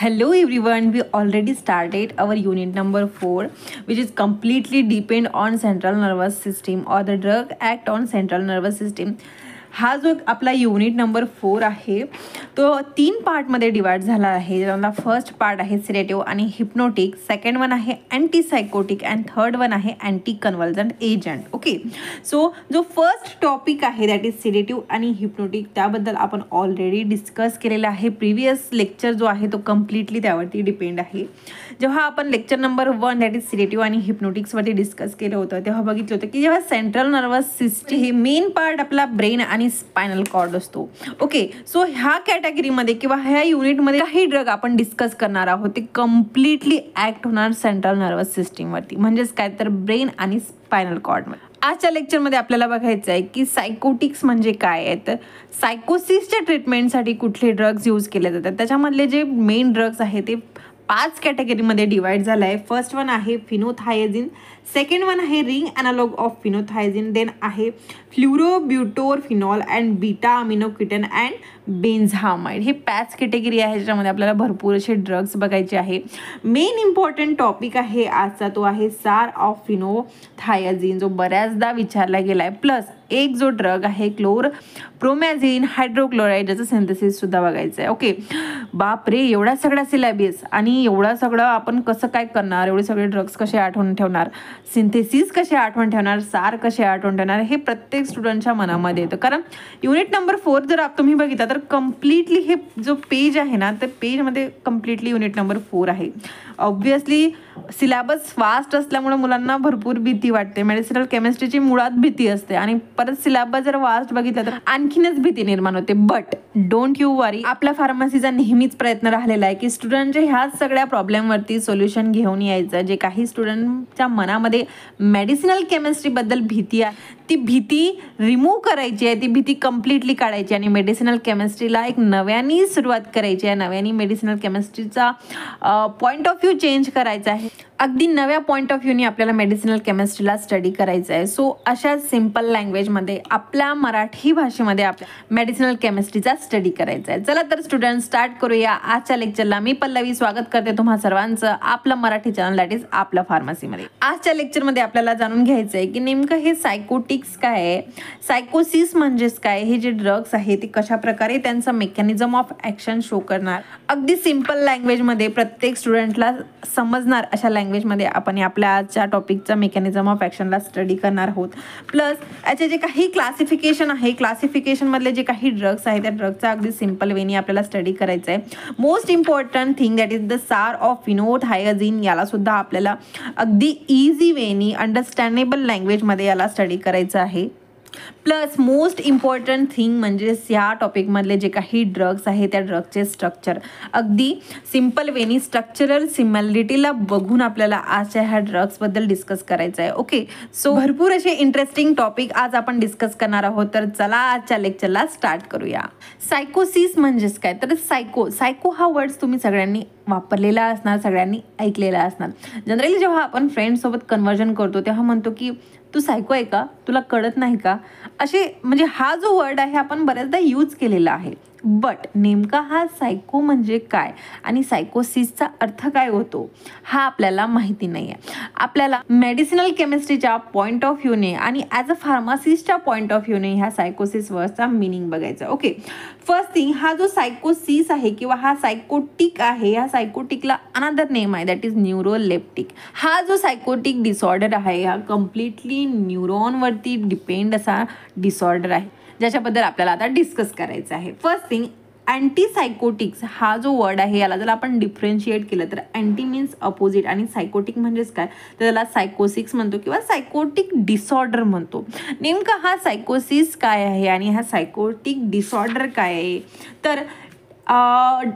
Hello everyone, we already started our unit number 4, which is completely depend on central nervous system or the drug act on central nervous system. हा जो आपला unit number 4 आहे तो 3 पार्टमध्ये divide झाला आहे. ज्याला फर्स्ट पार्ट आहे सिडेटिव्ह आणि हिप्नोटिक, सेकंड वन आहे anti psychotic and third one आहे अँटी कन्व्हल्जंट एजंट. ओके, सो जो फर्स्ट टॉपिक आहे दॅट इज सिडेटिव्ह आणि हिप्नोटिक, त्याबद्दल आपण ऑलरेडी डिस्कस केलेला आहे. प्रिव्हियस लेक्चर जो आहे तो कम्प्लिटली त्यावरती डिपेंड आहे. जेव्हा आपण लेक्चर नंबर 1 दॅट इज सिडेटिव्ह आणि हिप्नोटिक्सवरती डिस्कस केलं होतं तेव्हा बघितलं होतं की जेव्हा सेंट्रल नर्वस सिस्टम हे मेन पार्ट आपला ब्रेन आणि स्पायनल कॉर्ड असतो. ओके, सो ह्या कॅटेगरीमध्ये किंवा ह्या युनिटमध्ये काही ड्रग आपण डिस्कस करणार आहोत ते कम्प्लिटली ॲक्ट होणार सेंट्रल नर्वस सिस्टीमवरती, म्हणजेच काय तर ब्रेन आणि स्पायनल कॉर्डमध्ये. आजच्या लेक्चरमध्ये आपल्याला बघायचं आहे की सायकोटिक्स म्हणजे काय आहे. तर सायकोसिसच्या ट्रीटमेंटसाठी कुठले ड्रग्ज यूज केले जातात, त्याच्यामधले जे मेन ड्रग्ज आहे ते 5 कॅटेगरीमध्ये डिवाइड झालं आहे. फर्स्ट वन आहे फिनोथायझिन, सेकंड वन आहे रिंग अॅनालॉग ऑफ फिनोथायझिन, देन आहे फ्लुरोब्युटोरफिनॉल अँड बीटा अमिनोक्विटन अँड बेन्झामाइड. हे 5 कॅटेगरी आहे ज्याच्यामध्ये आपल्याला भरपूर असे ड्रग्स बघायचे आहे. मेन इम्पॉर्टंट टॉपिक आहे आजचा तो आहे सार ऑफ फिनोथायझिन, जो बऱ्याचदा विचारला गेला आहे. प्लस एक जो ड्रग आहे क्लोरप्रोमॅझिन हायड्रोक्लोराईड, ज्याचं सिंथेसिस सुद्धा बघायचं आहे. ओके, बापरे, एवढा सगळा सिलेबस आणि एवढा सगळं आपण कसं काय करणार, एवढे सगळे ड्रग्स कसे आठवण ठेवणार, सिंथेसिस कसे आठवण ठेवणार, सार कसे आठवण ठेवणार, हे प्रत्येक स्टुडंटच्या मनामध्ये येतं. कारण युनिट नंबर 4 जर तुम्ही बघितला तर कम्प्लिटली हे जो पेज आहे ना, तर पेजमध्ये कम्प्लिटली युनिट नंबर 4 आहे. ऑब्व्हियसली सिलेबस फास्ट असल्यामुळे मुलांना भरपूर भीती वाटते. मेडिसिनल केमिस्ट्रीची मुळात भीती असते आणि परत सिलेबस जर फास्ट बघितला तर आणखीनच भीती निर्माण होते. बट डोंट यू वरी, आपल्या फार्मसीचा नेहमीच प्रयत्न राहिलेला आहे की स्टुडंटच्या ह्या सगळ्या प्रॉब्लेमवरती सोल्युशन घेऊन यायचं. जे काही स्टुडंटच्या मनामध्ये मेडिसिनल केमिस्ट्रीबद्दल भीती आहे ती भीती रिमूव्ह करायची आहे, ती भीती कम्प्लिटली काढायची आणि मेडिसिनल केमिस्ट्रीला एक नव्याने सुरुवात करायची आहे. नव्याने मेडिसिनल केमिस्ट्रीचा पॉईंट ऑफ व्ह्यू चेंज करायचा आहे. अगदी नव्या पॉईंट ऑफ व्ह्यूने आपल्याला मेडिसिनल केमिस्ट्रीला स्टडी करायचं आहे. सो अशा सिम्पल लँग्वेजमध्ये आपल्या मराठी भाषेमध्ये आपल्या मेडिसिनल केमिस्ट्रीचा स्टडी करायचा आहे. चला तर स्टुडंट स्टार्ट करूया आजच्या लेक्चरला. मी पल्लवी स्वागत करते तुम्हा सर्वांचं आपलं मराठी चॅनल दॅट इज आपलं फार्मसीमध्ये. आजच्या लेक्चरमध्ये आपल्याला जाणून घ्यायचं आहे की नेमकं हे सायकोटिक्स काय आहे, सायकोसिस म्हणजेच काय, हे जे ड्रग्स आहे ते कशा प्रकारे त्यांचं मेकॅनिझम ऑफ ॲक्शन शो करणार. अगदी सिम्पल लँग्वेजमध्ये प्रत्येक स्टुडंटला समजणार अशा लँग्वेजमध्ये आपण आपल्या आजच्या टॉपिकचा मेकॅनिझम ऑफ ॲक्शनला स्टडी करणार आहोत. प्लस याचे जे काही क्लासिफिकेशन आहे, क्लासिफिकेशनमधले जे काही ड्रग्स आहे त्या ड्रग्सचा अगदी सिम्पल वेनी आपल्याला स्टडी करायचं आहे. Most important thing that is the सार ऑफ फिनोथायझिन, याला सुद्धा आपल्याला अगदी इझी वेनी अंडरस्टँडेबल लँग्वेजमध्ये याला स्टडी करायचं आहे. प्लस मोस्ट इम्पॉर्टंट थिंग म्हणजे ह्या टॉपिकमधले जे काही ड्रग्स आहे त्या ड्रगचे स्ट्रक्चर, अगदी सिम्पल वेनी स्ट्रक्चरल सिमिलरिटीला बघून आपल्याला आजच्या ह्या ड्रग्सबद्दल डिस्कस करायचं आहे. ओके, सो भरपूर असे इंटरेस्टिंग टॉपिक आज आपण डिस्कस करणार आहोत. तर चला आजच्या लेक्चरला स्टार्ट करूया. सायकोसिस म्हणजेच काय, तर सायको हा वर्ड्स तुम्ही सगळ्यांनी वापरलेला असणार, सगळ्यांनी ऐकलेला असणार. जनरली जेव्हा आपण फ्रेंड्ससोबत कन्व्हर्जन करतो तेव्हा म्हणतो की तू सायको आहे का, तुला कळत नाही का, असे म्हणजे हा जो वर्ड आहे आपण बऱ्याचदा यूज केलेला आहे. बट नेमका हा सायको म्हणजे काय आणि सायकोसिसचा अर्थ काय होतो हा आपल्याला माहिती नाही आहे. आपल्याला मेडिसिनल केमिस्ट्रीच्या पॉईंट ऑफ व्ह्यूने आणि ॲज अ फार्मासिस्टच्या पॉईंट ऑफ व्ह्यूने ह्या सायकोसिस वर्डचा मिनिंग बघायचा. ओके, फर्स्ट थिंग, हा जो सायकोसिस आहे किंवा हा सायकोटिक आहे, ह्या सायकोटिकला अनदर नेम आहे दॅट इज न्यूरोलेप्टिक. हा जो सायकोटिक डिसऑर्डर आहे हा कम्प्लिटली न्यूरॉनवरती डिपेंड असा डिसऑर्डर आहे ज्याच्याबद्दल आपल्याला आता डिस्कस करायचं आहे. फर्स्ट थिंग, अँटी सायकोटिक्स हा जो वर्ड आहे याला जर आपण डिफरन्शिएट केलं तर अँटी मीन्स अपोजिट आणि सायकोटिक म्हणजेच काय, तर त्याला सायकोसिक्स म्हणतो किंवा सायकोटिक डिसऑर्डर म्हणतो. नेमका हा सायकोसिस काय आहे आणि हा सायकोटिक डिसऑर्डर काय आहे, तर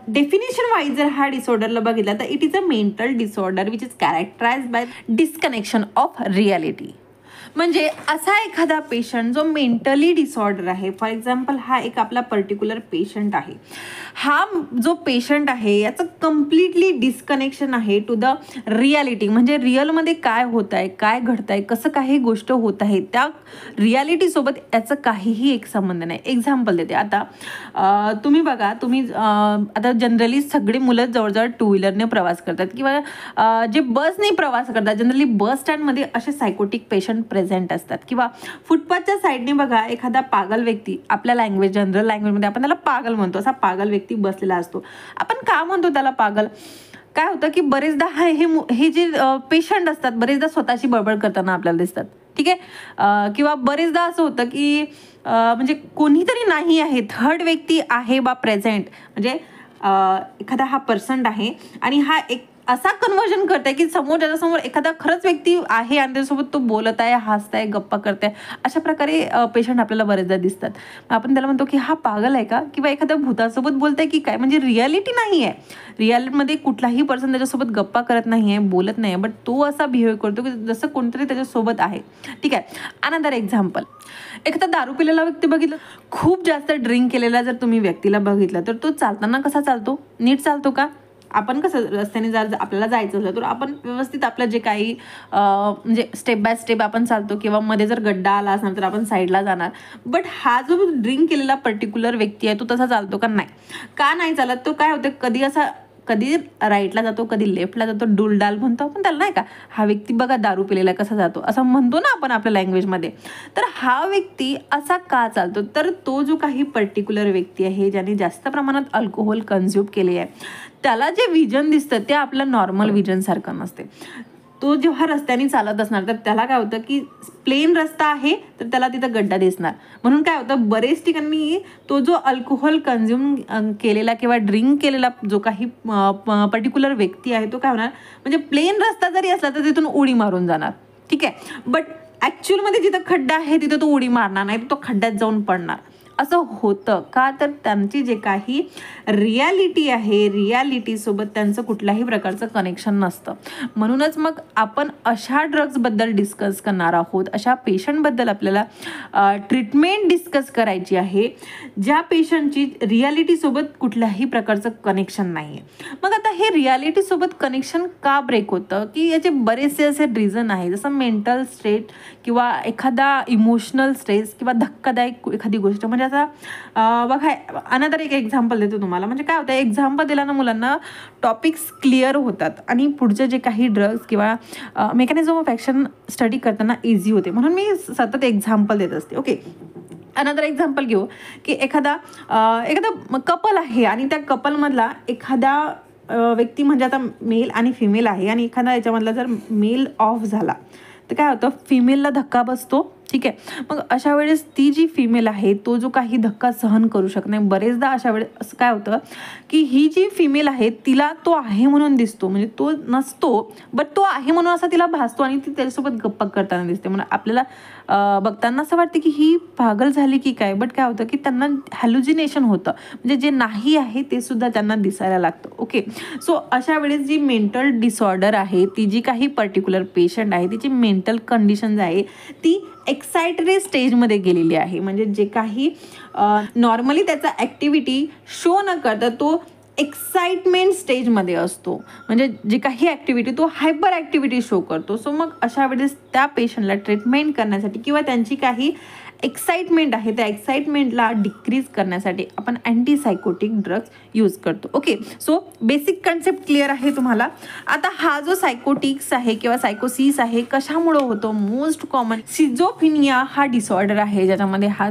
डेफिनेशन वाईज जर हा डिसऑर्डरला बघितला तर it is a mental disorder which is characterised by disconnection of reality. म्हणजे असा एखादा पेशंट जो मेंटली डिसऑर्डर आहे, फॉर एक्झाम्पल हा एक आपला पर्टिक्युलर पेशंट आहे, हा जो पेशंट आहे याचं कम्प्लिटली डिस्कनेक्शन आहे टू द रियालिटी, म्हणजे रिअलमध्ये काय होत आहे, काय घडत आहे, कसं काही गोष्ट होत आहे, त्या रियालिटीसोबत याचं काहीही एक संबंध नाही. एक्झाम्पल देते. आता तुम्ही बघा, तुम्ही आता जनरली सगळी मुलं जवळजवळ टू व्हीलरने प्रवास करतात किंवा जे बसने प्रवास करतात, जनरली बस स्टँडमध्ये असे सायकोटिक पेशंट प्रेझेंट असतात. किंवा फुटपाथच्या साईडने बघा, एखादा पागल व्यक्ती, आपल्या लँग्वेज जनरल लँग्वेजमध्ये आपण त्याला पागल म्हणतो, असा पागल व्यक्ती बसलेला असतो. आपण का म्हणतो त्याला पागल? काय होतं की बरेचदा हे जे पेशंट असतात बरेचदा स्वतःची बडबड करताना आपल्याला दिसतात. ठीक आहे. किंवा बरेचदा असं होतं की म्हणजे कोणीतरी नाही आहे, थर्ड व्यक्ती आहे बा प्रेझेंट, म्हणजे एखादा हा पर्सन आहे आणि हा एक असा कन्वर्जन करताय की त्याच्यासमोर एखादा खरंच व्यक्ती आहे आणि त्याच्यासोबत तो बोलत आहे, हसताय, गप्पा करताय. अशा प्रकारे पेशंट आपल्याला बरेचदा दिसतात. आपण त्याला म्हणतो की हा पागल आहे का, किंवा एखाद्या भूतासोबत बोलताय की काय, म्हणजे रियालिटी नाही आहे. रियालिटीमध्ये कुठलाही पर्सन त्याच्यासोबत गप्पा करत नाही आहे, बोलत नाही आहे, बट तो असा बिहेव करतो की जसं कोणतरी त्याच्यासोबत आहे. ठीक आहे. अनदर एक्झाम्पल, एखादा दारू पिलेला व्यक्ती बघितलं, खूप जास्त ड्रिंक केलेला जर तुम्ही व्यक्तीला बघितलं तर तो चालताना कसा चालतो? नीट चालतो का? आपण कसं रस्त्याने जर आपल्याला जायचं असलं तर आपण व्यवस्थित आपलं जे काही म्हणजे स्टेप बाय स्टेप आपण चालतो, किंवा मध्ये जर गड्डा आला असणार तर आपण साईडला जाणार. बट हा जो ड्रिंक केलेला पर्टिक्युलर व्यक्ती आहे तो तसा चालतो का? नाही. का नाही चालत? तो काय होतं, कधी राईटला जातो, कधी लेफ्टला जातो, डुलडाल म्हणतो आपण त्याला, नाही का? हा व्यक्ती बघा दारू पिलेला कसा जातो, असं म्हणतो ना आपण आपल्या लँग्वेजमध्ये. तर हा व्यक्ती असा का चालतो? तर तो जो काही पर्टिक्युलर व्यक्ती आहे ज्याने जास्त प्रमाणात अल्कोहोल कन्झ्युम केले आहे, त्याला जे विजन दिसतं ते आपलं नॉर्मल विजनसारखं नसते. तो जेव्हा रस्त्याने चालत असणार तर त्याला काय होतं की प्लेन रस्ता आहे तर त्याला तिथं गड्डा दिसणार. म्हणून काय होतं, बरेच ठिकाणी तो जो अल्कोहोल कन्झ्युम केलेला किंवा ड्रिंक केलेला जो काही पर्टिक्युलर व्यक्ती आहे तो काय होणार, म्हणजे प्लेन रस्ता जरी असला तर तिथून उडी मारून जाणार. ठीक आहे. बट ॲक्च्युअलमध्ये जिथं खड्डा आहे तिथं तो उडी मारणार नाही, तो खड्ड्यात जाऊन पडणार. असं होतं का? तर त्यांची जे काही रियालिटी आहे, रियालिटीसोबत त्यांचं कुठल्याही प्रकारचं कनेक्शन नसतं. म्हणूनच मग आपण अशा ड्रग्सबद्दल डिस्कस करणार आहोत, अशा पेशंटबद्दल आपल्याला ट्रीटमेंट डिस्कस करायची आहे ज्या पेशंटची रियालिटीसोबत कुठल्याही प्रकारचं कनेक्शन नाही आहे. मग आता हे रियालिटीसोबत कनेक्शन का ब्रेक होतं, की याचे बरेचसे असे रिझन आहे, जसं मेंटल स्टेट किंवा एखादा इमोशनल स्ट्रेस किंवा धक्कादायक एखादी गोष्ट. म्हणजे आता बघा, अनदर एक एक्झाम्पल देतो तुम्हाला. म्हणजे काय होतं, एक्झाम्पल दिल्यानं मुलांना टॉपिक्स क्लिअर होतात आणि पुढचे जे काही ड्रग्स किंवा मेकॅनिझम ऑफ ॲक्शन स्टडी करताना इझी होते. म्हणून मी सतत एक्झाम्पल देत असते. ओके. अनदर एक्झाम्पल घेऊ की एखादा कपल आहे आणि त्या कपलमधला एखादा व्यक्ती, म्हणजे आता मेल आणि फिमेल आहे, आणि एखादा याच्यामधला जर मेल ऑफ झाला तर काय होतं, फिमेलला धक्का बसतो. ठीक आहे. मग अशा वेळेस ती जी फिमेल आहे तो जो काही धक्का सहन करू शकत नाही. बरेचदा अशा वेळेस असं काय होतं की ही जी फिमेल आहे तिला तो आहे म्हणून दिसतो, म्हणजे तो नसतो बट तो आहे म्हणून असा तिला भासतो आणि ती त्याच्यासोबत गप्पा करताना दिसते. म्हणून आपल्याला बघताना असं वाटतं की ही पागल झाली की काय. बट काय होतं की त्यांना हॅल्युजिनेशन होतं, म्हणजे जे नाही आहे ते सुद्धा त्यांना दिसायला लागतं. ओके. सो अशा वेळेस जी मेंटल डिसऑर्डर आहे, ती जी काही पर्टिक्युलर पेशंट आहे, तिची मेंटल कंडिशन आहे ती एक्साइटरी स्टेजमध्ये गेलेली आहे. म्हणजे जे काही नॉर्मली त्याचा ॲक्टिव्हिटी शो न करता तो एक्साइटमेंट स्टेजमध्ये असतो, म्हणजे जे काही ॲक्टिव्हिटी तो हायपर ॲक्टिव्हिटी शो करतो. सो मग अशा वेळेस त्या पेशंटला ट्रीटमेंट करण्यासाठी किंवा त्यांची काही एक्साइटमेंट आहे त्या एक्साइटमेंटला डिक्रीज करण्यासाठी आपण अँटीसायकोटिक ड्रग्स यूज करतो. Okay. So basic concept clear आहे तुम्हाला. आता हा जो सायकोटिक्स आहे किंवा सायकोसिस आहे कशामुळं होतो, मोस्ट कॉमन सिझोफ्रेनिया हा डिसऑर्डर आहे ज्याच्यामध्ये हा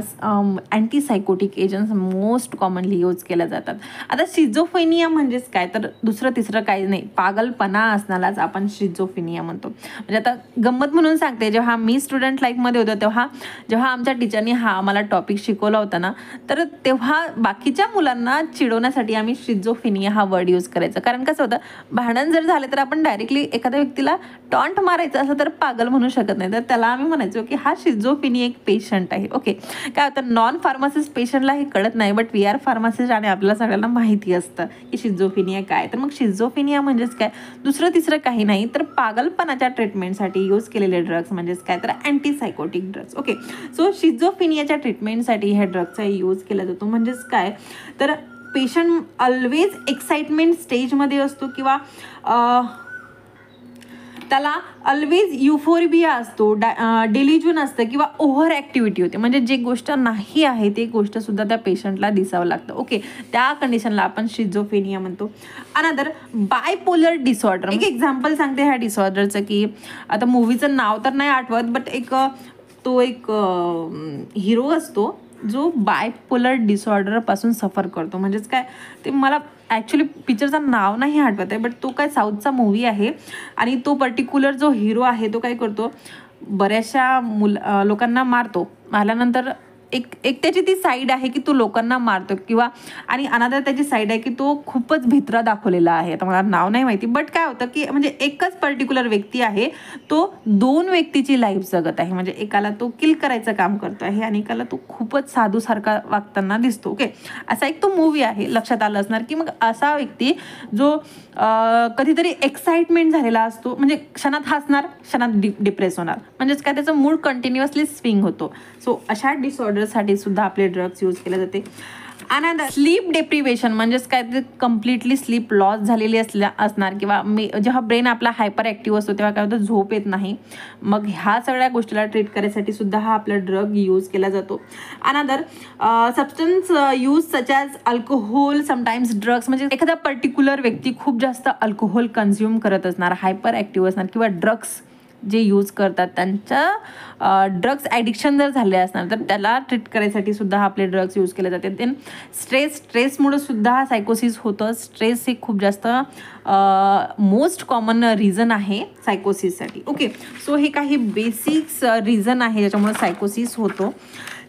अँटीसायकोटिक एजंट्स मोस्ट कॉमनली यूज केल्या जातात. आता सिझोफ्रेनिया म्हणजेच काय, तर दुसरं तिसरं काही नाही, पागलपणा असणाराच आपण सिझोफ्रेनिया म्हणतो. म्हणजे आता गंमत म्हणून सांगते, जेव्हा मी स्टुडंट लाईफमध्ये होतो तेव्हा जेव्हा आमच्या टीचरनी हा आम्हाला टॉपिक शिकवला होता ना, तर तेव्हा बाकीच्या मुलांना चिडवण्यासाठी आम्ही शिझोफ्रेनिया हा वर्ड यूज करायचा. कारण कसं होतं, भांडण जर झाले तर आपण डायरेक्टली एखाद्या व्यक्तीला टॉन्ट मारायचं असं तर पागल म्हणू शकत नाही. तर त्याला आम्ही म्हणायचो की हा शिझोफ्रेनिया एक पेशंट आहे. ओके, काय होतं, नॉन फार्मासिस्ट पेशंटला हे कळत नाही, बट वी आर फार्मासिस्ट आणि आपल्याला सगळ्यांना माहिती असतं की शिझोफ्रेनिया काय. तर मग शिझोफ्रेनिया म्हणजेच काय, दुसरं तिसरं काही नाही तर पागलपणाच्या ट्रीटमेंटसाठी यूज केलेले ड्रग्स म्हणजेच काय, तर अँटीसायकोटिक ड्रग्स. ओके, सो शिझोफ्रेनियाच्या ट्रीटमेंटसाठी ह्या ड्रग्सचा यूज केला जातो. म्हणजेच काय, तर पेशंट ऑलवेज एक्साइटमेंट स्टेजमध्ये असतो किंवा त्याला ऑलवेज युफोरिबिया असतो, डेलिजन असतं किंवा ओव्हर ॲक्टिव्हिटी होते. म्हणजे जे गोष्ट नाही आहे ते गोष्टसुद्धा त्या पेशंटला दिसावं लागतं. ओके, त्या कंडिशनला आपण शिझोफ्रेनिया म्हणतो. Another bipolar disorder. एक एक्झाम्पल सांगते ह्या डिसऑर्डरचं, की आता मूवीचं नाव तर नाही आठवत, बट एक हिरो असतो जो बायपोलर डिसऑर्डरपासून सफर करतो. म्हणजेच काय, ते मला ॲक्च्युली पिक्चरचं नाव नाही आठवत आहे, बट तो काय साऊथचा मूवी आहे आणि तो पर्टिक्युलर जो हिरो आहे तो काय करतो, बऱ्याचशा लोकांना मारतो. मारल्यानंतर एक त्याची ती साईड आहे की तो लोकांना मारतो किंवा आणि अनदर त्याची साईड आहे की तो खूपच भित्रा दाखवलेला आहे. आता मला नाव नाही माहिती, बट काय होतं की म्हणजे एकच पर्टिक्युलर व्यक्ती आहे, तो 2 व्यक्तीची लाईफ जगत आहे. म्हणजे एकाला तो किल करायचं काम करतो आहे आणि एकाला तो खूपच साधूसारखा वागताना दिसतो. ओके, असा एक तो मूवी आहे. लक्षात आलं असणार की मग असा व्यक्ती जो कधीतरी एक्साइटमेंट झालेला असतो, म्हणजे क्षणात हसणार, क्षणात डिप्रेस होणार, म्हणजेच काय, त्याचं मूड कंटिन्युअसली स्विंग होतो. सो अशा डिसऑर्डरसाठी सुद्धा आपले ड्रग्स यूज केले जाते. अनदर स्लीप डेप्रिवेशन, म्हणजेच काय, ते कम्प्लिटली स्लीप लॉस झालेली असणार किंवा जेव्हा ब्रेन आपला हायपर ॲक्टिव्ह असतो तेव्हा काय होतं, झोप येत नाही. मग ह्या सगळ्या गोष्टीला ट्रीट करायसाठी सुद्धा हा आपला ड्रग यूज केला जातो. Another substance use such as alcohol, sometimes drugs. म्हणजे एखादा पर्टिक्युलर व्यक्ती खूप जास्त अल्कोहोल कन्झ्युम करत असणार, हायपर ॲक्टिव्ह असणार किंवा ड्रग्स जे यूज करतात त्यांच्या ड्रग्स ॲडिक्शन जर झाले असणार तर त्याला ट्रीट करायसाठी सुद्धा आपले ड्रग्स यूज केले जाते. देन स्ट्रेसमुळे सुद्धा सायकोसिस होतं. स्ट्रेस हे खूप जास्त मोस्ट कॉमन रिझन आहे सायकोसिससाठी. ओके, सो हे काही बेसिक्स रिझन आहे ज्याच्यामुळे सायकोसिस होतो.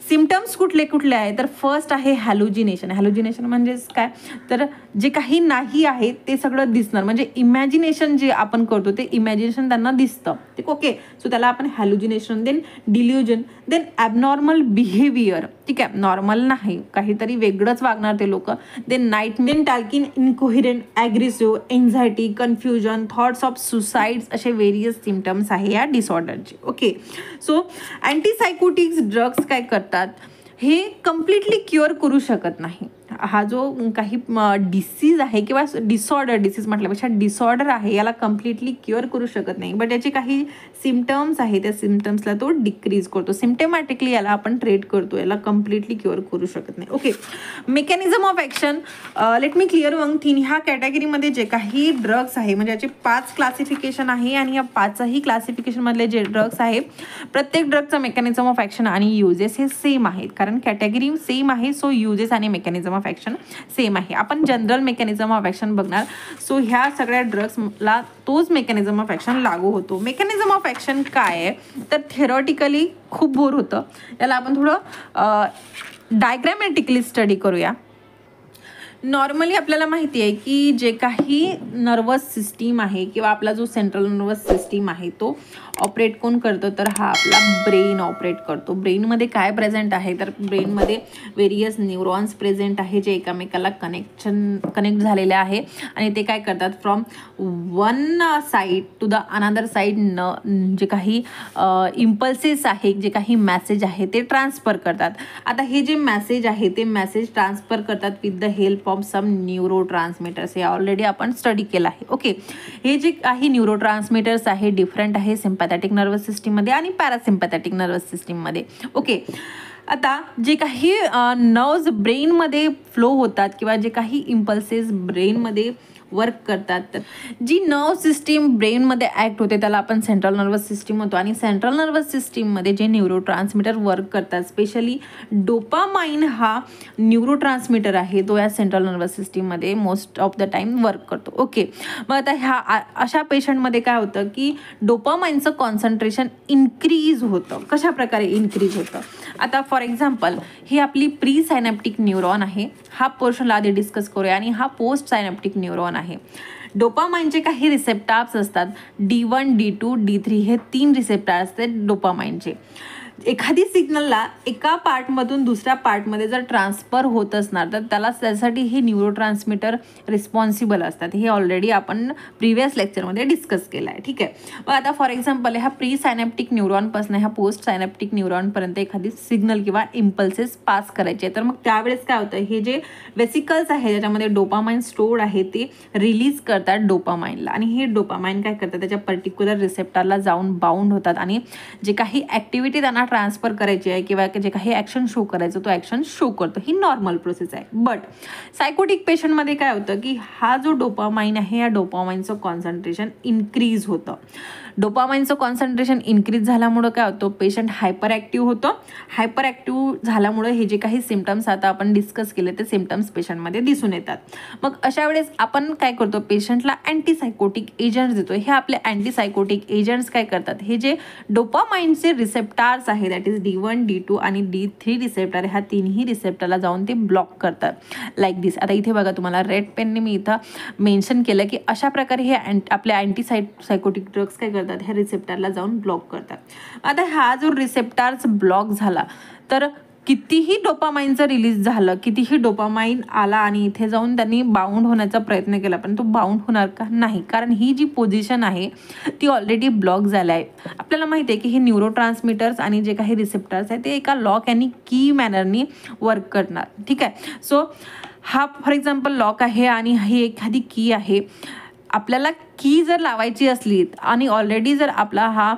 सिम्टम्स कुठले कुठले आहे, तर फर्स्ट आहे हॅल्युजिनेशन. हॅल्युजिनेशन म्हणजेच काय, तर जे काही नाही आहे ते सगळं दिसणार, म्हणजे इमॅजिनेशन जे आपण करतो ते इमॅजिनेशन त्यांना दिसतं. ठीक, ओके, सो त्याला आपण hallucination. Then delusion, then abnormal behaviour. ठीक आहे, नॉर्मल नाही, काहीतरी वेगळंच वागणार ते लोक. Then then talking incoherent, aggressive, anxiety, confusion, thoughts of suicides, असे वेरियस सिम्टम्स आहे या डिसऑर्डरचे. ओके, सो अँटीसायकोटिक्स ड्रग्स काय करतात, हे कम्प्लिटली क्युअर करू शकत नाही. हा जो काही डिसीज आहे किंवा डिसऑर्डर, डिसीज म्हटल्यापेक्षा डिसऑर्डर आहे, याला कम्प्लिटली क्युअर करू शकत नाही, बट याचे काही सिम्टम्स आहे, त्या सिम्टम्सला तो डिक्रीज करतो. सिम्टमॅटिकली याला आपण ट्रीट करतो, याला कम्प्लिटली क्युअर करू शकत नाही. Okay, mechanism of action. Let me clear one thing. ह्या कॅटेगरीमध्ये जे काही ड्रग्स आहे, म्हणजे याचे 5 क्लासिफिकेशन आहे आणि या 5ही क्लासिफिकेशनमधले जे ड्रग्स आहे, प्रत्येक ड्रगचं मेकॅनिझम ऑफ ॲक्शन आणि युजेस हे सेम आहेत. कारण कॅटेगरी सेम आहे, सो युजेस आणि मेकॅनिझम ऑफ ॲक्शन सेम आहे. आपण जनरल मेकॅनिझम ऑफ ॲक्शन बघणार. सो ह्या सगळ्या ड्रग्सला तोच मेकॅनिझम ऑफ ॲक्शन लागू होतो. मेकॅनिझम ऑफ ॲक्शन काय आहे, तर थेरॉटिकली खूप बोर होतं, याला आपण थोडं डायग्रॅमॅटिकली स्टडी करूया. नॉर्मली आपल्याला माहिती आहे की जे काही नर्वस सिस्टीम आहे किंवा आपला जो सेंट्रल नर्वस सिस्टीम आहे तो ऑपरेट कोण करतो, तर हा आपला ब्रेन ऑपरेट करतो. ब्रेनमध्ये काय प्रेझेंट आहे, तर ब्रेनमध्ये वेरियस न्यूरॉन्स प्रेझेंट आहे जे एकामेकाला कनेक्ट झालेले आहे आणि ते काय करतात, from one side to the other side जे काही इम्पल्सेस आहे, जे काही मॅसेज आहे ते ट्रान्सफर करतात. आता हे जे मॅसेज आहे ते मॅसेज ट्रान्सफर करतात with the help of some neurotransmitters. हे ऑलरेडी आपण स्टडी केलं आहे. ओके, हे जे काही न्यूरो ट्रान्समीटर्स आहे डिफरंट आहे सिम्पॅथॅटिक नर्वस सिस्टीममध्ये आणि पॅरासिम्पॅथॅटिक नर्वस सिस्टीममध्ये. ओके, आता जे काही नर्व्स ब्रेनमध्ये फ्लो होतात किंवा जे काही इम्पल्सेस ब्रेनमध्ये वर्क करतात. तर जी नर्व सिस्टीम ब्रेनमध्ये ॲक्ट होते त्याला आपण सेंट्रल नर्वस सिस्टीम होतो. आणि सेंट्रल नर्वस सिस्टीममध्ये जे न्यूरो ट्रान्समीटर वर्क करतात, स्पेशली डोपामाइन हा न्यूरो ट्रान्समीटर आहे, तो या सेंट्रल नर्वस सिस्टीममध्ये most of the time work करतो. ओके, मग आता ह्या अशा पेशंटमध्ये काय होतं की डोपामाइनचं कॉन्सन्ट्रेशन इन्क्रीज होतं. कशा प्रकारे इन्क्रीज होतं? आता फॉर एक्झाम्पल ही आपली प्री सायनॅप्टिक न्यूरॉन आहे, हा पोर्शनला आधी डिस्कस करूया. आणि हा पोस्ट सायनॅप्टिक न्यूरॉन आहे. डोपामाइनचे काही रिसेप्टार्स असतात, D1, D2, D3 हे 3 रिसेप्टार्स असतात डोपामाइनचे. एखादी सिग्नलला एका पार्टमधून दुसऱ्या पार्टमध्ये जर ट्रान्सफर होत असणार तर त्यासाठी हे न्यूरो ट्रान्समीटर रिस्पॉन्सिबल असतात. हे ऑलरेडी आपण प्रिव्हियस लेक्चरमध्ये डिस्कस केलं आहे. ठीक आहे, मग आता फॉर एक्झाम्पल ह्या प्री सायनॅप्टिक न्यूरॉनपासून ह्या पोस्ट सायनॅप्टिक न्यूरॉनपर्यंत एखादी सिग्नल किंवा इम्पल्सेस पास करायचे. तर मग त्यावेळेस काय होतं, हे जे वेसिकल्स आहे ज्याच्यामध्ये डोपामाइन स्टोर्ड आहे ते रिलीज करतात डोपामाइनला. आणि हे डोपामाइन काय करतात, त्याच्या पर्टिक्युलर रिसेप्टरला जाऊन बाउंड होतात आणि जे काही ॲक्टिव्हिटी त्यांना ट्रान्सफर करायची आहे किंवा जे काही ॲक्शन शो करायचं तो ॲक्शन शो करतो. ही नॉर्मल प्रोसेस आहे. बट सायकोटिक पेशंटमध्ये काय होतं की हा जो डोपामाइन आहे या डोपामाइनचं कॉन्सन्ट्रेशन इन्क्रीज होतं. डोपामाइनचं कॉन्सन्ट्रेशन इन्क्रीज झाल्यामुळं काय होतं, पेशंट हायपर ॲक्टिव्ह होतं. हायपर ॲक्टिव्ह झाल्यामुळं हे जे काही सिम्पटम्स आता आपण डिस्कस केले ते सिम्पटम्स पेशंटमध्ये दिसून येतात. मग अशा वेळेस आपण काय करतो, पेशंटला अँटीसायकोटिक एजंट्स देतो. हे आपले अँटीसायकोटिक एजंट्स काय करतात, हे जे डोपामाइनचे रिसेप्टार्स आहे दॅट इज D1, D2 आणि D3 रिसेप्टर, ह्या तिन्ही रिसेप्टरला जाऊन ते ब्लॉक करतात लाईक दिस. आता इथे बघा तुम्हाला रेड पेनने मी इथं मेन्शन केलं की अशा प्रकारे हे आपले सायकोटिक ड्रग्स काय करतात, ह्या रिसेप्टरला जाऊन ब्लॉक करतात. आता हा जो रिसेप्टार्स ब्लॉक झाला तर कितीही डोपामाइनचं रिलीज झालं, कितीही डोपामाइन आला आणि इथे जाऊन त्यांनी बाउंड होण्याचा प्रयत्न केला पण तो बाउंड होणार का, नाही. कारण ही जी पोझिशन आहे ती ऑलरेडी ब्लॉक झालं आहे. आपल्याला माहिती आहे की हे न्यूरो ट्रान्समीटर्स आणि जे काही रिसेप्टर्स आहेत ते एका लॉक आणि की मॅनरनी वर्क करणार. ठीक आहे, सो हा फॉर एक्झाम्पल लॉक आहे आणि ही एखादी की आहे. आपल्याला की जर लावायची असली आणि ऑलरेडी जर आपला हा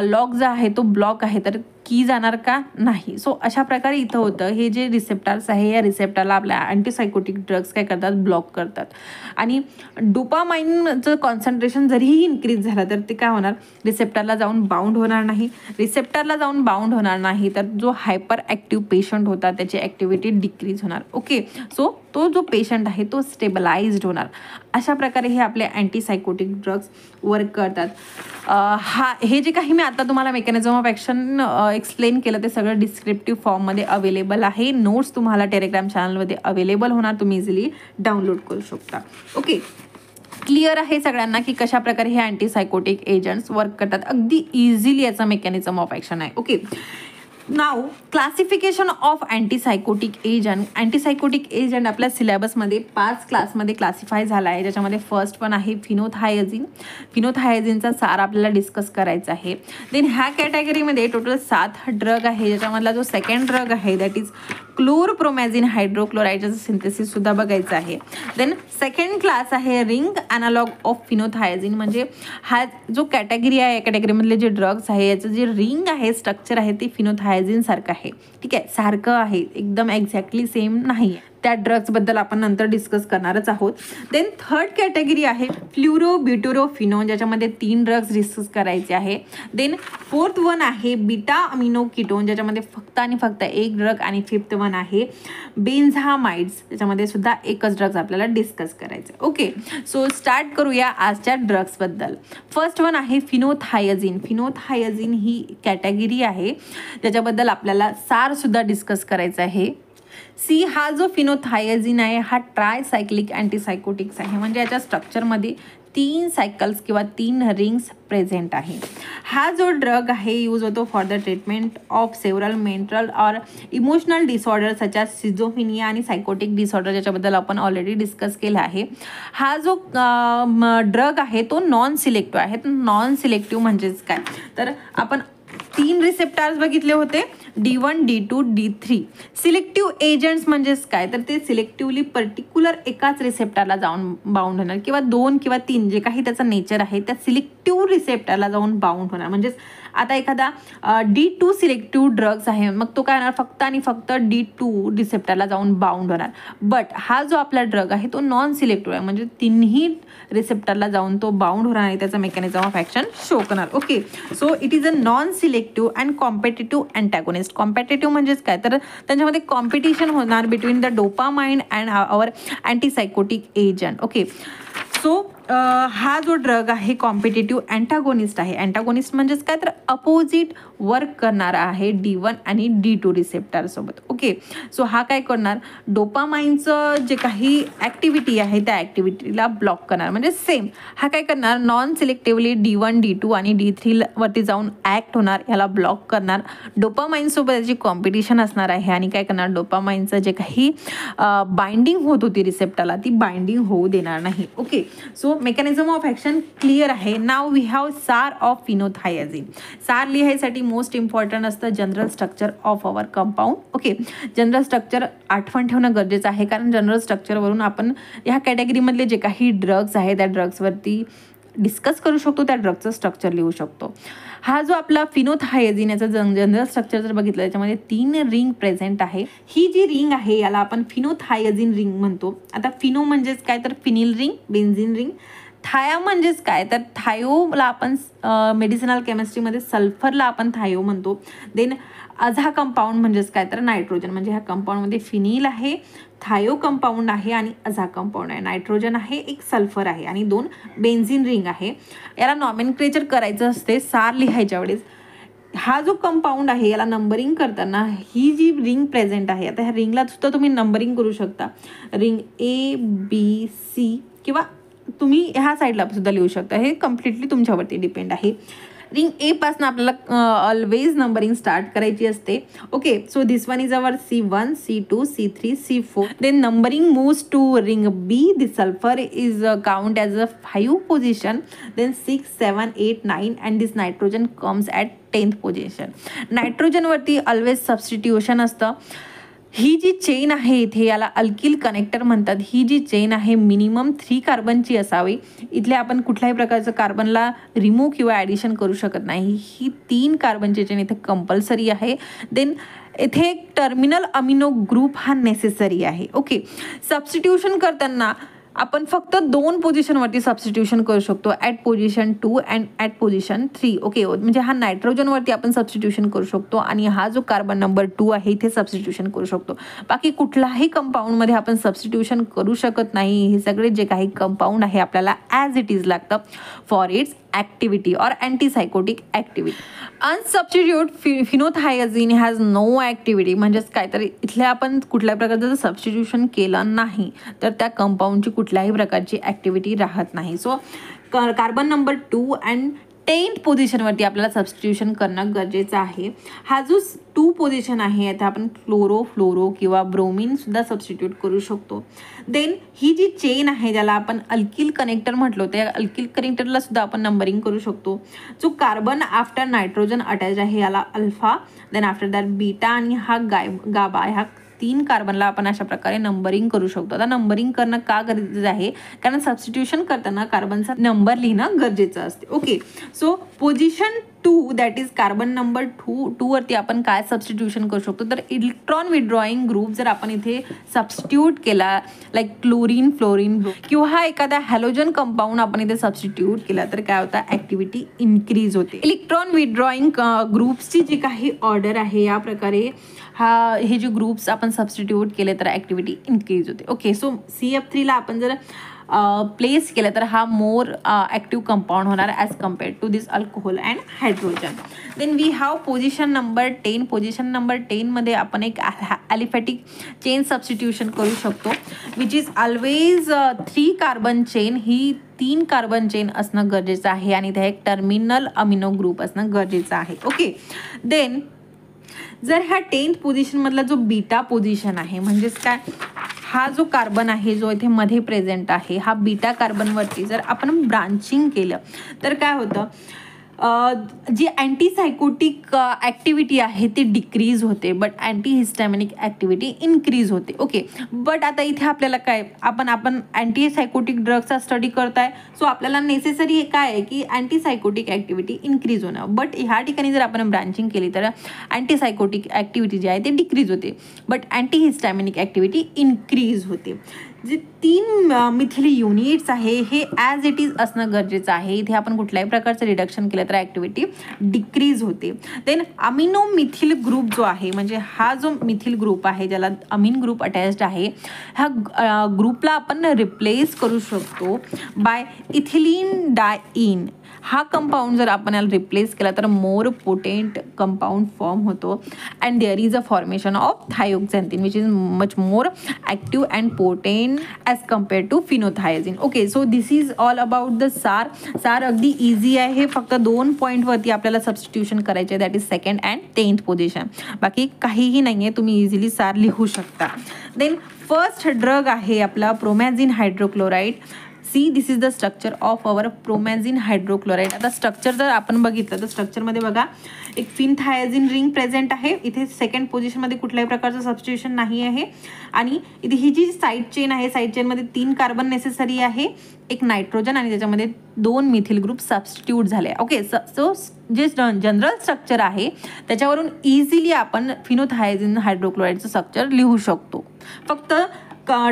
लॉक जो आहे तो ब्लॉक आहे तर की जाणार का, नाही. सो अशा प्रकारे इथं होतं, हे जे रिसेप्टार्स आहे या रिसेप्टरला आपल्या अँटीसायकोटिक ड्रग्स काय करतात, ब्लॉक करतात. आणि डोपामाइनचं कॉन्सन्ट्रेशन जरीही इन्क्रीज झालं तर ते काय होणार, रिसेप्टरला जाऊन बाउंड होणार नाही. रिसेप्टरला जाऊन बाउंड होणार नाही तर जो हायपर ॲक्टिव्ह पेशंट होता त्याची ॲक्टिव्हिटी डिक्रीज होणार. ओके, सो तो जो पेशंट आहे तो स्टेबलाइज्ड होणार. अशा प्रकारे हे आपले अँटीसायकोटिक ड्रग्स वर्क करतात. हे जे काही मी आता तुम्हाला मेकॅनिझम ऑफ ॲक्शन एक्सप्लेन केलं ते सगळं डिस्क्रिप्टिव्ह फॉर्ममध्ये अवेलेबल आहे. नोट्स तुम्हाला टेलिग्राम चॅनलमध्ये अवेलेबल होणार, तुम्ही इझिली डाउनलोड करू शकता. ओके, क्लिअर आहे सगळ्यांना की कशा प्रकारे हे अँटीसायकोटिक एजंट्स वर्क करतात. अगदी इझिली याचा मेकॅनिझम ऑफ ॲक्शन आहे. ओके, नाव classification of antipsychotic agent. Antipsychotic agent आपल्या सिलेबसमध्ये 5 क्लासमध्ये क्लासिफाय झाला आहे, ज्याच्यामध्ये फर्स्ट पण आहे फिनोथायझिन. फिनोथायझिनचा सार आपल्याला डिस्कस करायचा आहे. देन ह्या कॅटेगरीमध्ये टोटल 7 ड्रग आहे, ज्याच्यामधला जो सेकंड ड्रग आहे दॅट इज क्लोरप्रोमॅझिन हायड्रोक्लोराईडचं सिंथेसिस सुद्धा बघायचं आहे. देन सेकंड क्लास आहे रिंग अनालॉग ऑफ फिनोथायझिन, म्हणजे हा जो कॅटेगरी आहे या कॅटेगरीमधले जे ड्रग्स आहे याचं जे रिंग आहे, स्ट्रक्चर आहे ते फिनोथायझिन सारखं आहे. ठीक आहे, सारखं आहे, एकदम एक्झॅक्टली सेम नाही. त्या ड्रग्सबद्दल आपण नंतर डिस्कस करणारच आहोत. देन थर्ड कॅटेगरी आहे फ्ल्युरोब्युटेरोफिनोन, ज्याच्यामध्ये 3 ड्रग्स डिस्कस करायचे आहे. देन फोर्थ वन आहे बीटा अमिनो कीटोन, ज्याच्यामध्ये फक्त आणि फक्त एक ड्रग. आणि फिफ्थ वन आहे बेन्झामाइड्स, त्याच्यामध्ये सुद्धा एकच ड्रग्स आपल्याला डिस्कस करायचे. ओके, सो स्टार्ट करूया आजच्या ड्रग्सबद्दल. फर्स्ट वन आहे फिनोथायझिन. फिनोथायझिन ही कॅटेगरी आहे ज्याच्याबद्दल आपल्याला सार सुद्धा डिस्कस करायचं आहे. हा जो फिनोथायझिन आहे हा ट्रायसायक्लिक अँटीसायकोटिक्स आहे, म्हणजे याच्या स्ट्रक्चरमध्ये 3 सायकल्स किंवा 3 रिंग्स प्रेझेंट आहे. हा जो ड्रग आहे यूज होतो for the treatment of several mental or emotional disorder such as schizophrenia आणि सायकोटिक डिसऑर्डर, ज्याच्याबद्दल आपण ऑलरेडी डिस्कस केला आहे. हा जो ड्रग आहे तो नॉन सिलेक्टिव्ह आहे. नॉन सिलेक्टिव्ह म्हणजेच काय, तर आपण 3 रिसेप्टार्स बघितले होते D1 D2 D3. Selective agents म्हणजेच काय तर ते सिलेक्टिव्हली पर्टिक्युलर एकाच रिसेप्टरला जाऊन बाउंड होणार किंवा 2 किंवा 3 जे काही त्याचं नेचर आहे त्या सिलेक्टिव्ह रिसेप्टरला जाऊन बाउंड होणार. म्हणजेच आता एखादा D2 सिलेक्टिव्ह ड्रग्स आहे मग तो काय होणार फक्त आणि फक्त D2 रिसेप्टरला जाऊन बाउंड होणार. बट हा जो आपला ड्रग आहे तो नॉन सिलेक्टिव्ह आहे म्हणजे तिन्ही रिसेप्टरला जाऊन तो बाउंड होणार आणि त्याचा मेकॅनिझम ऑफ ॲक्शन शो करणार. Okay, so it is a non selective and competitive antagonist. Competitive म्हणजेच काय तर त्यांच्यामध्ये कॉम्पिटिशन होणार between the dopamine and our antipsychotic agent. Okay, so हा जो ड्रग आहे कॉम्पिटेटिव्ह अँटागोनिस्ट आहे. अँटागोनिस्ट म्हणजेच काय तर अपोजिट वर्क करणारा आहे D1 आणि D2 रिसेप्टरसोबत. ओके, सो हा काय करणार डोपामाइनचं जे काही ॲक्टिव्हिटी आहे त्या ॲक्टिव्हिटीला ब्लॉक करणार. म्हणजे सेम हा काय करणार नॉन सिलेक्टिव्हली D1 D2 आणि D3 वरती जाऊन ॲक्ट होणार, याला ब्लॉक करणार. डोपामाइनसोबत याची कॉम्पिटिशन असणार आहे आणि काय करणार डोपामाइनचं जे काही बाइंडिंग होत होती रिसेप्टरला ती बाइंडिंग होऊ देणार नाही. Okay, so mechanism of action clear आहे. नाव वी हॅव सार ऑफ फिनोथायझिन. सार लिहायसाठी मोस्ट इम्पॉर्टंट असतं general structure of our compound. Okay, general structure आठवण ठेवणं गरजेचं आहे कारण जनरल स्ट्रक्चरवरून आपण ह्या कॅटेगरीमधले जे काही ड्रग्स आहे त्या ड्रग्सवरती डिस्कस करू शकतो, त्या ड्रगचं स्ट्रक्चर लिहू शकतो. हा जो आपला फिनोथायझिन याचा जनरल स्ट्रक्चर जर बघितलं त्याच्यामध्ये 3 रिंग प्रेझेंट आहे. ही जी रिंग आहे याला आपण फिनोथायझिन रिंग म्हणतो. आता फिनो म्हणजेच काय तर फिनिल रिंग, बेन्झिन रिंग. थाया म्हणजेच काय तर थायोला आपण मेडिसिनल केमिस्ट्रीमध्ये सल्फरला आपण थायो म्हणतो. देन अझा कंपाऊंड म्हणजेच काय तर नायट्रोजन. म्हणजे ह्या कंपाऊंडमध्ये फिनिल आहे, थायो कंपाऊंड आहे आणि अझा कंपाऊंड आहे. नायट्रोजन आहे, एक सल्फर आहे आणि 2 बेन्झिन रिंग आहे. याला नॉमेनक्लेचर करायचं असते सार लिहायच्या वेळेस. हा जो कंपाऊंड आहे याला नंबरिंग करताना ही जी रिंग प्रेझेंट आहे आता ह्या रिंगला सुद्धा तुम्ही नंबरिंग करू शकता. रिंग ABC किंवा तुम्ही ह्या साईडला सुद्धा लिहू शकता. हे कम्प्लिटली तुमच्यावरती डिपेंड आहे. रिंग A पासून आपल्याला ऑलवेज नंबरिंग स्टार्ट करायची असते. Okay, so this one is our C1 C2 C3 C4. Then numbering moves to ring B. This sulphur is count as a 5 position. Then 6 7 8 9 and this nitrogen comes at 10th position. नायट्रोजनवरती always substitution असतं. ही जी chain आहे इथे याला alkyl connector म्हणतात. ही जी chain आहे minimum 3 कार्बनची असावी. इथले आपण कुठल्याही प्रकारचं कार्बनला रिमूव्ह किंवा ॲडिशन करू शकत नाही. ही 3 कार्बनची चेन इथे कंपल्सरी आहे. देन इथे एक टर्मिनल अमिनो ग्रुप हा नेसेसरी आहे. ओके, सबस्टिट्यूशन करताना आपण फक्त 2 पोझिशनवरती सबस्टिट्यूशन करू शकतो, at position 2 and at position 3. Okay, म्हणजे हा नायट्रोजनवरती आपण सबस्टिट्यूशन करू शकतो आणि हा जो कार्बन नंबर 2 आहे इथे सबस्टिट्यूशन करू शकतो. बाकी कुठलाही कंपाऊंडमध्ये आपण सबस्टिट्यूशन करू शकत नाही. हे सगळे जे काही कंपाऊंड आहे आपल्याला ॲज इट इज लागतं for its activity or antipsychotic activity. Unsubstitute phenothiazine has no activity. म्हणजेच काय तर इथले आपण कुठल्या प्रकारचं सबस्टिट्यूशन केलं नाही तर त्या कंपाऊंडची कुठल्याही प्रकारची ॲक्टिव्हिटी राहत नाही. So carbon number 2 and 10th पोझिशनवरती आपल्याला सबस्टिट्यूशन करणं गरजेचं आहे. हा जो 2 पोझिशन आहे आता आपण क्लोरो फ्लोरो किंवा ब्रोमिन सुद्धा सबस्टिट्यूट करू शकतो. देन ही जी चेन आहे ज्याला आपण अल्किल कनेक्टर म्हटलो त्या अल्किल कनेक्टरला सुद्धा आपण नंबरिंग करू शकतो. जो कार्बन आफ्टर नायट्रोजन अटॅच आहे याला alpha, then after that beta आणि हा गाबा ह्या 3 कार्बनला आपण अशा प्रकारे नंबरिंग करू शकतो. आता नंबरिंग करणं का गरजेचं आहे कारण सबस्टिट्यूशन करताना कार्बनचा नंबर लिहिणं गरजेचं असते. Okay, so position 2 that is carbon number 2 वरती आपण काय सबस्टिट्यूशन करू शकतो तर इलेक्ट्रॉन विड्रॉईंग ग्रुप जर आपण इथे सबस्टिट्यूट केला लाईक क्लोरीन फ्लोरीन किंवा हा एखादा हॅलोजन कंपाऊंड आपण इथे सबस्टिट्यूट केला तर काय होतं ॲक्टिव्हिटी इन्क्रीज होते. इलेक्ट्रॉन विड्रॉईंग ग्रुप्सची जी काही ऑर्डर आहे या प्रकारे हे जे ग्रुप्स आपण सबस्टिट्यूट केले तर ॲक्टिव्हिटी इन्क्रीज होते. ओके, सो CF3ला आपण जर प्लेस केलं तर हा मोर ॲक्टिव्ह कंपाऊंड होणार as compared to this alcohol and hydrogen. Then we have position number 10. Position number 10मध्ये आपण एक ॲलिफॅटिक चेन सबस्टिट्यूशन करू शकतो which is always 3 carbon chain. ही 3 कार्बन चेन असणं गरजेचं आहे आणि ते एक टर्मिनल अमिनो ग्रुप असणं गरजेचं आहे. ओके, देन जर ह्या 10th पोझिशनमधला जो बीटा पोझिशन आहे म्हणजेच काय हा जो कार्बन आहे जो इथे मध्ये प्रेझेंट आहे हा बीटा कार्बनवरती जर आपण ब्रांचिंग केलं तर काय होतं जी अँटीसायकोटिक ॲक्टिव्हिटी आहे ती डिक्रीज होते, बट अँटीहिस्टॅमिनिक ॲक्टिव्हिटी इन्क्रीज होते. ओके, बट आता इथे आपल्याला काय, आपण अँटीसायकोटिक ड्रग्सचा स्टडी करताय, सो आपल्याला नेसेसरी काय आहे की अँटीसायकोटिक ॲक्टिव्हिटी इन्क्रीज होणं. बट ह्या ठिकाणी जर आपण ब्रांचिंग केली तर अँटीसायकोटिक ॲक्टिव्हिटी जी आहे ते डिक्रीज होते, बट अँटीहिस्टॅमिनिक ॲक्टिव्हिटी इन्क्रीज होते. जे 3 मिथिल युनिट्स आहे हे ॲज इट इज असणं गरजेचं आहे. इथे आपण कुठल्याही प्रकारचं रिडक्शन केलं तर ॲक्टिव्हिटी डिक्रीज होते. देन अमिनो मिथिल ग्रुप जो आहे, म्हणजे हा जो मिथिल ग्रुप आहे ज्याला अमीन ग्रुप अटॅच्ड आहे, ह्या ग्रुपला आपण रिप्लेस करू शकतो बाय इथिलीन डायईन. हा कंपाऊंड जर आपण याला रिप्लेस केला तर मोर पोटेंट कंपाऊंड फॉर्म होतो and there is a formation of thioxanthene which is much more active and potent as compare to phenothiazine. Okay, so this is all about the SAR. SAR अगदी easy आहे, फक्त 2 पॉईंटवरती आपल्याला substitution करायचे, that is 2nd and 10th position. बाकी काहीही नाही आहे, तुम्ही इझिली सार लिहू शकता. देन फर्स्ट ड्रग आहे आपला promazine hydrochloride. See this is the structure of our promazine hydrochloride. आता स्ट्रक्चर जर आपण बघितलं तर स्ट्रक्चरमध्ये बघा एक फिनथायझिन रिंग प्रेझेंट आहे. इथे 2nd पोझिशनमध्ये कुठल्याही प्रकारचं सबस्टिट्यूशन नाही आहे. आणि इथे ही जी साईड चेन आहे, साईड चेनमध्ये 3 कार्बन नेसेसरी आहे, एक नायट्रोजन आणि त्याच्यामध्ये 2 मिथिल ग्रुप सबस्टिट्यूट झाले. ओके, सो जे जनरल स्ट्रक्चर आहे त्याच्यावरून इझिली आपण फिनोथायझिन हायड्रोक्लोराइडचं स्ट्रक्चर लिहू शकतो. फक्त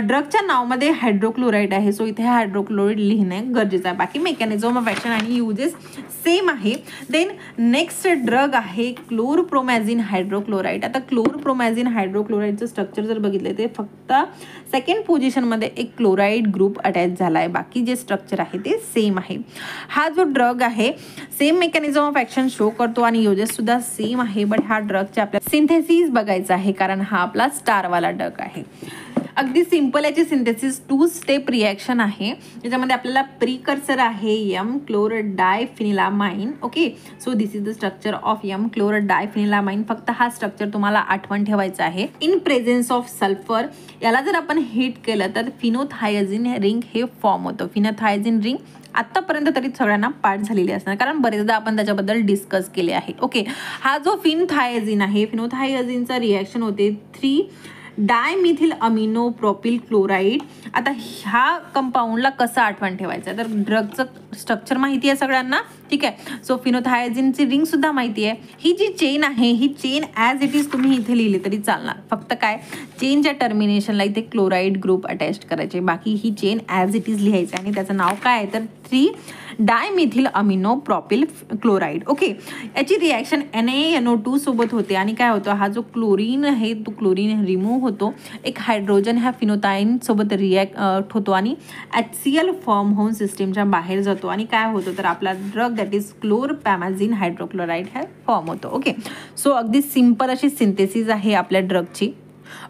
ड्रगच्या नावामध्ये हायड्रोक्लोराइड आहे, सो इथे हायड्रोक्लोराइड लिहिणे गरजेचं आहे. बाकी मेकॅनिझम ऑफ ॲक्शन आणि युजेस सेम आहे. देन नेक्स्ट ड्रग आहे क्लोरप्रोमॅझिन हायड्रोक्लोराइड. आता क्लोरप्रोमॅझिन हायड्रोक्लोराइडचं स्ट्रक्चर जर बघितलं ते फक्त 2nd पोझिशनमध्ये एक क्लोराइड ग्रुप अटॅच झाला आहे, बाकी जे स्ट्रक्चर आहे ते सेम आहे. हा जो ड्रग आहे same mechanism of action show करतो आणि युजेस सुद्धा सेम आहे, बट हा ड्रगच्या आपल्याला सिंथेसिस बघायचा आहे कारण हा आपला स्टारवाला ड्रग आहे. अगदी सिंपल याची सिंथेसिस 2 स्टेप रिॲक्शन आहे. त्याच्यामध्ये आपल्याला प्रिकर्सर आहे M chlorodiphenylamine. Okay, so this is the structure of M chlorodiphenylamine. फक्त हा स्ट्रक्चर तुम्हाला आठवण ठेवायचा आहे. इन प्रेझेन्स ऑफ सल्फर याला जर आपण हिट केलं तर फिनोथायझिन रिंग हे फॉर्म होतं. फिनोथायझिन रिंग आत्तापर्यंत तरी सगळ्यांना पाठ झालेली असणार कारण बरेचदा आपण त्याच्याबद्दल डिस्कस केले आहे. ओके, हा जो फिनथायझिन आहे, फिनोथायझिनचा रिॲक्शन होते 3 डायमिथिल अमिनो प्रोपिल क्लोराइड. आता ह्या कंपाऊंडला कसं आठवण ठेवायचं तर ड्रगचं स्ट्रक्चर माहिती आहे सगळ्यांना, ठीक आहे. सो फिनोथायझिनची रिंग सुद्धा माहिती आहे. ही जी चेन आहे ही चेन ॲज इट इज तुम्ही इथे लिहिली तरी चालणार, फक्त काय चेनच्या टर्मिनेशनला इथे क्लोराइड ग्रुप अटॅच करायचे, बाकी ही चेन ॲज इट इज लिहायची आणि त्याचं नाव काय आहे तर 3 dimethyl amino propyl chloride. Okay, याची रिॲक्शन NaNO2 सोबत होते आणि काय होतं, हा जो क्लोरीन आहे तो क्लोरीन रिमूव्ह होतो, एक हायड्रोजन ह्या फिनोथाईन सोबत रिॲक्ट होतो आणि HCl फॉर्म होऊन सिस्टीमच्या बाहेर जातो आणि काय होतं तर आपला ड्रग दॅट इज क्लोरप्रोमॅझिन हायड्रोक्लोराइड हा फॉर्म होतो. ओके, सो अगदी सिंपल अशी सिंथेसिस आहे आपल्या ड्रगची.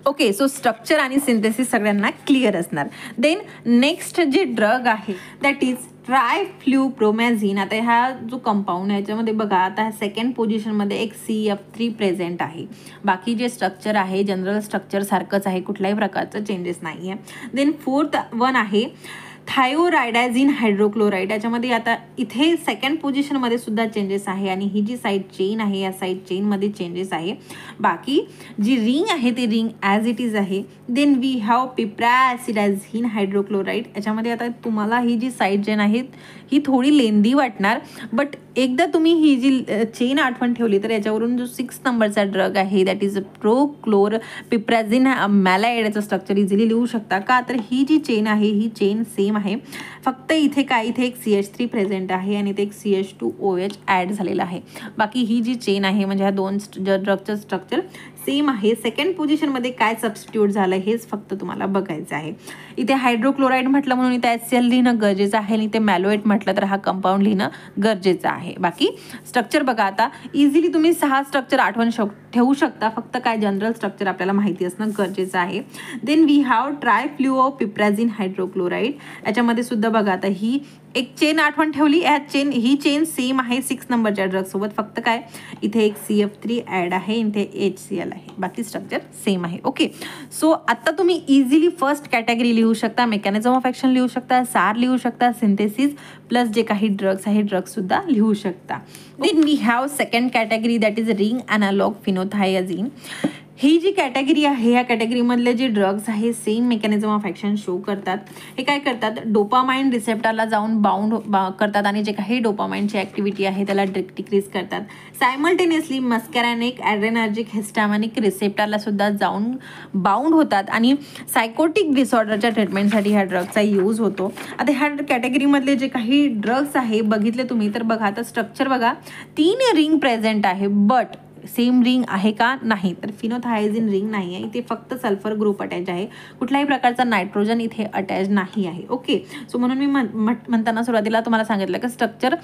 ओके, सो स्ट्रक्चर आणि सिंथेसिस सगळ्यांना क्लिअर असणार. देन नेक्स्ट जे ड्रग आहे दॅट इज ट्रायफ्ल्युप्रोमॅझिन. आता हा जो कंपाऊंड आहे याच्यामध्ये बघा आता 2nd पोझिशनमध्ये एक CF3 प्रेझेंट आहे. बाकी जे स्ट्रक्चर आहे जनरल स्ट्रक्चर सारखंच आहे, कुठल्याही प्रकारचं चेंजेस नाही आहे. देन 4th वन आहे थायोरायडाझिन हायड्रोक्लोराइड. याच्यामध्ये आता इथे 2nd पोझिशनमध्ये सुद्धा चेंजेस आहे आणि ही जी साईड चेन आहे या साईड चेनमध्ये चेंजेस आहे. बाकी जी रिंग आहे ती रिंग ॲज इट इज आहे. Then we have piperacetazine hydrochloride. याच्यामध्ये आता तुम्हाला ही जी साईड चेन आहे ही थोडी लेंदी वाटणार, बट एकदा तुम्ही ही जी चेन आठवण ठेवली तर याच्यावरून जो 6 नंबरचा ड्रग आहे दॅट इज प्रोक्लोर पिप्रॅझिन मॅलाइड याचं स्ट्रक्चर इझिली लिहू शकता. का तर ही जी चेन आहे ही चेन सेम आहे, फक्त इथे काय इथे एक CH3 प्रेझेंट आहे आणि ते एक CH2OH ॲड झालेला आहे. बाकी ही जी चेन आहे म्हणजे ह्या 2 ड्रगचं स्ट्रक्चर सेम आहे. 2nd पोझिशनमध्ये काय सबस्टिट्यूट झालं हेच फक्त तुम्हाला बघायचं आहे. इथे हायड्रोक्लोराइड म्हटलं म्हणून इथे HCl लिहिणं गरजेचं आहे आणि इथे मॅलोएट म्हटलं तर हा कंपाऊंड लिहिणं गरजेचं आहे. बाकी स्ट्रक्चर बघा आता इझिली तुम्ही 6 स्ट्रक्चर आठवण ठेवू शकता, फक्त काय जनरल स्ट्रक्चर आपल्याला माहिती असणं गरजेचं आहे. Then we have trifluoperazine hydrochloride. याच्यामध्ये सुद्धा बघा आता ही एक चेन आठवण ठेवली, ही चेन सेम आहे 6 नंबरच्या ड्रगसोबत, फक्त काय इथे एक CF3 ॲड आहे, इथे HCl आहे, बाकी स्ट्रक्चर सेम आहे. ओके, सो आता तुम्ही इझिली फर्स्ट कॅटेगरी लिहू शकता, मेकॅनिझम ऑफ ॲक्शन लिहू शकता, सार लिहू शकता, सिंथेसिस प्लस जे काही ड्रग्स आहे ड्रग्ससुद्धा लिहू शकता. Then we have second category that is ring analogue phenothiazine. ही जी कॅटेगरी आहे, ह्या कॅटेगरीमधले जे ड्रग्स आहे same mechanism of action show करतात. हे काय करतात, डोपामाइन रिसेप्टरला जाऊन बाउंड करतात आणि जे काही डोपामाइनची ॲक्टिव्हिटी आहे त्याला डिक्रीज करतात. सायमल्टेनियसली मस्कॅरेनिक, ॲड्रेनर्जिक, हिस्टॅमिनिक रिसेप्टरला सुद्धा जाऊन बाउंड होतात आणि सायकोटिक डिसऑर्डरच्या ट्रीटमेंटसाठी ह्या ड्रग्सचा यूज होतो. आता ह्या कॅटेगरीमधले जे काही ड्रग्स आहे बघितले तुम्ही तर बघा, आता स्ट्रक्चर बघा, 3 रिंग प्रेझेंट आहे, बट सेम रिंग आहे का, नाही, तर फिनोथायझिन रिंग नाही आहे, इथे फक्त सल्फर ग्रुप अटॅच आहे, कुठल्याही प्रकारचा नायट्रोजन इथे अटॅच नाही आहे. ओके, सो म्हणून मी म्हणताना सुरुवातीला तुम्हाला सांगितलं की स्ट्रक्चर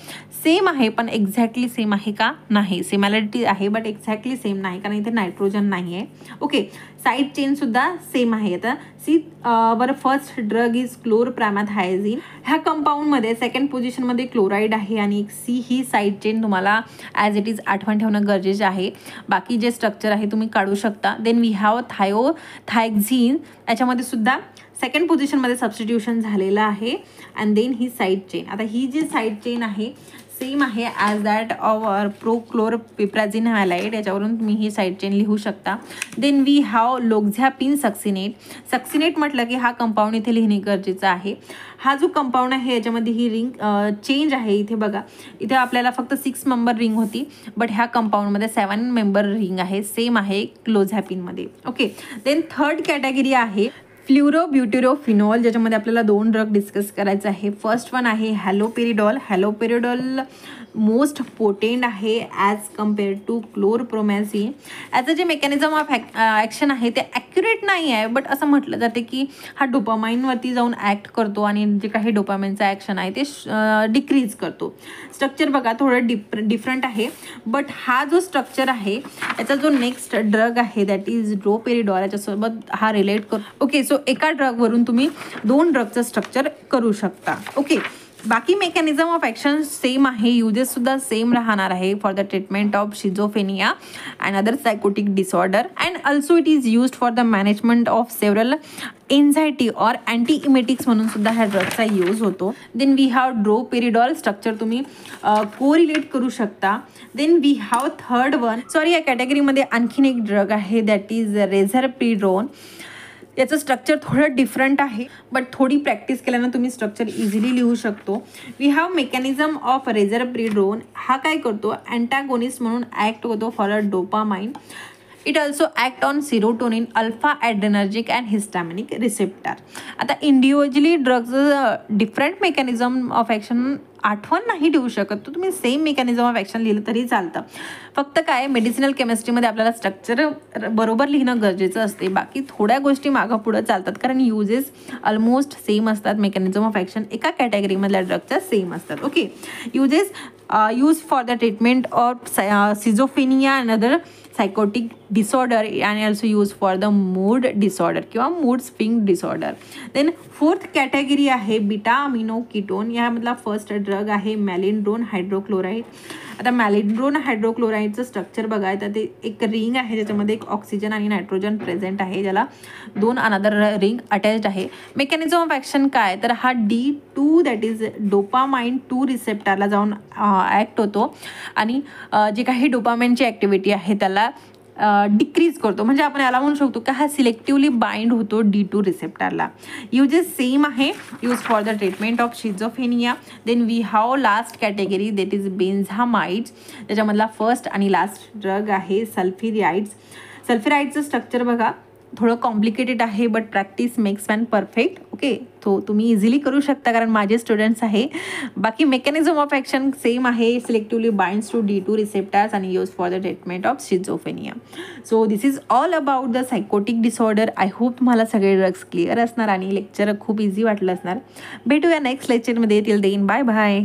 सेम आहे, पण एक्झॅक्टली सेम आहे का, नाही, सिमॅलिटी आहे बट एक्झॅक्टली सेम नाही, कारण इथे नायट्रोजन नाही आहे. ओके, साईड चेन सुद्धा सेम आहे. आता सी बरं, फर्स्ट ड्रग इज क्लोरप्रॅमाथायझिन. ह्या कंपाऊंडमध्ये सेकंड पोझिशनमध्ये क्लोराईड आहे आणि सी ही साईड चेन तुम्हाला ॲज इट इज आठवण ठेवणं गरजेचं आहे. बाकी जे स्ट्रक्चर आहे तुम्ही काढू शकता. Then we have thiothixene. याच्यामध्ये सुद्धा सेकंड पोझिशनमध्ये सबस्टिट्यूशन झालेलं आहे. अँड देन ही साईड चेन. आता ही जी साईड चेन आहे सेम आहे as that our prochlorperazine halide. याच्यावरून तुम्ही ही साईड चेन लिहू शकता. Then we have loxapine succinate. Succinate म्हटलं की हा कंपाऊंड इथे लिहिणे गरजेचं आहे. हा जो कंपाऊंड आहे याच्यामध्ये ही रिंग चेंज आहे. इथे बघा, इथे आपल्याला फक्त 6 मेंबर रिंग होती, बट ह्या कंपाऊंडमध्ये 7 मेंबर रिंग आहे, सेम आहे क्लोझॅपिनमध्ये. ओके, देन थर्ड कॅटेगरी आहे फ्ल्युरोब्युटेरोफिनॉल, ज्याच्यामध्ये आपल्याला 2 ड्रग डिस्कस करायचं आहे. फर्स्ट वन आहे हॅलोपेरिडॉल. हॅलोपेरिडॉल मोस्ट पोटेंट आहे ॲज कम्पेअर्ड टू क्लोरप्रोमॅझिन. याचं जे मेकॅनिझम ऑफ ॲक्शन आहे ते ॲक्युरेट नाही आहे, बट असं म्हटलं जाते की हा डोपामाइनवरती जाऊन ॲक्ट करतो आणि जे काही डोपामाइनचं ॲक्शन आहे ते डिक्रीज करतो. स्ट्रक्चर बघा थोडं डिफरंट आहे, बट हा जो स्ट्रक्चर आहे याचा जो नेक्स्ट ड्रग आहे दॅट इज ड्रोपेरिडॉल, याच्यासोबत हा रिलेट करतो. ओके, सो एका ड्रगवरून तुम्ही 2 ड्रगचं स्ट्रक्चर करू शकता. ओके, बाकी मेकॅनिझम ऑफ ॲक्शन सेम आहे, युजेससुद्धा सेम राहणार आहे for the treatment of schizophrenia and other psychotic disorder. And also it is used for the management of several anxiety or antiemetics म्हणून सुद्धा ह्या ड्रगचा यूज होतो. Then we have droperidol. Structure तुम्ही correlate करू शकता. Then we have third one, sorry, या कॅटेगरीमध्ये आणखीन एक ड्रग आहे दॅट इज रेझरपिड्रोन. याचं स्ट्रक्चर थोडं डिफरंट आहे, बट थोडी प्रॅक्टिस केल्यानं तुम्ही स्ट्रक्चर इझिली लिहू शकतो. We have mechanism of risperidone. हा काय करतो, अँटॅगोनिस्ट म्हणून ॲक्ट होतो for a dopamine. It also act on serotonin, alpha adrenergic and histaminic receptor. आता individually drugs different mechanism of action आठवण नाही देऊ शकत, तर तुम्ही सेम मेकॅनिझम ऑफ ॲक्शन लिहिलं तरी चालतं. फक्त काय मेडिसिनल केमिस्ट्रीमध्ये आपल्याला स्ट्रक्चर बरोबर लिहिणं गरजेचं असते. बाकी थोड्या गोष्टी मागं पुढं चालतात, कारण युजेस ऑलमोस्ट सेम असतात. मेकॅनिझम ऑफ ॲक्शन एका कॅटेगरीमधल्या ड्रगच्या सेम असतात. Okay, uses use for the treatment of schizophrenia and other psychotic disorder and also use for the mood disorder किंवा mood swing disorder. Then fourth category आहे beta amino ketone. यामधला first drug आहे molindone hydrochloride. आता मॅलिंड्रोन हायड्रोक्लोराईडचं structure बघायचं, ते एक ring आहे ज्याच्यामध्ये एक ऑक्सिजन आणि नायट्रोजन प्रेझेंट आहे, ज्याला 2 अनदर रिंग अटॅच्ड आहे. मेकॅनिझम ऑफ ॲक्शन काय, तर हा D2 दॅट इज डोपामाइन 2 रिसेप्टरला जाऊन ॲक्ट होतो आणि जे काही डोपामाइनची ॲक्टिव्हिटी आहे त्याला डिक्रीज करतो. म्हणजे आपण याला म्हणू शकतो की हा सिलेक्टिव्हली बाइंड होतो D2 रिसेप्टरला. युजेस सेम आहे, use for the treatment of schizophrenia. Then we have last category that is benzamides. त्याच्यामधला फर्स्ट आणि लास्ट ड्रग आहे सल्फिराइड्स. सल्फिराइडचं स्ट्रक्चर बघा थोडं कॉम्प्लिकेटेड आहे, but practice makes man perfect. Okay, तो तुम्ही इझिली करू शकता कारण माझे स्टुडंट्स आहे. बाकी मेकॅनिझम ऑफ ॲक्शन सेम आहे, selectively binds to D2 receptors आणि use for the treatment of schizophrenia. So this is all about the psychotic डिसऑर्डर. आय होप तुम्हाला सगळे ड्रग्स क्लिअर असणार आणि लेक्चर खूप इझी वाटलं असणार. भेटूया नेक्स्ट लेक्चरमध्ये. Till then bye bye.